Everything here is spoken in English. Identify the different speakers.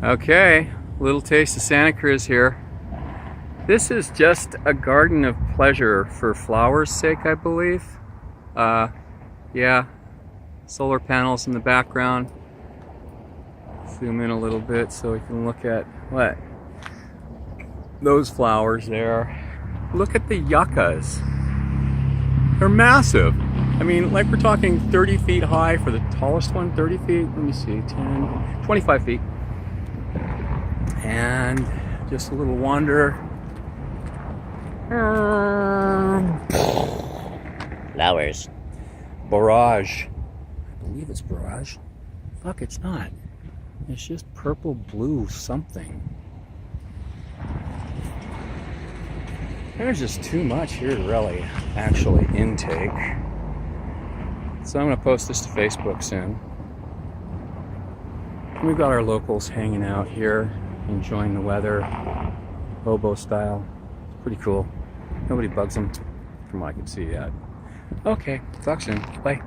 Speaker 1: Okay, little taste of Santa Cruz here. This is just a garden of pleasure for flowers' sake, I believe. Yeah, solar panels in the background. Zoom in a little bit so we can look at what? Those flowers there. Look at the yuccas. They're massive. I mean, like we're talking 30 feet high for the tallest one, 30 feet, let me see, 10, 25 feet. And just a little wander.
Speaker 2: Flowers.
Speaker 1: Barrage. I believe it's barrage. Fuck, it's not. It's just purple, blue, something. There's just too much here to really actually intake. So I'm going to post this to Facebook soon. We've got our locals hanging out here, enjoying the weather, hobo style. It's pretty cool. Nobody bugs them from what I can see yet. Okay, talk soon. Bye.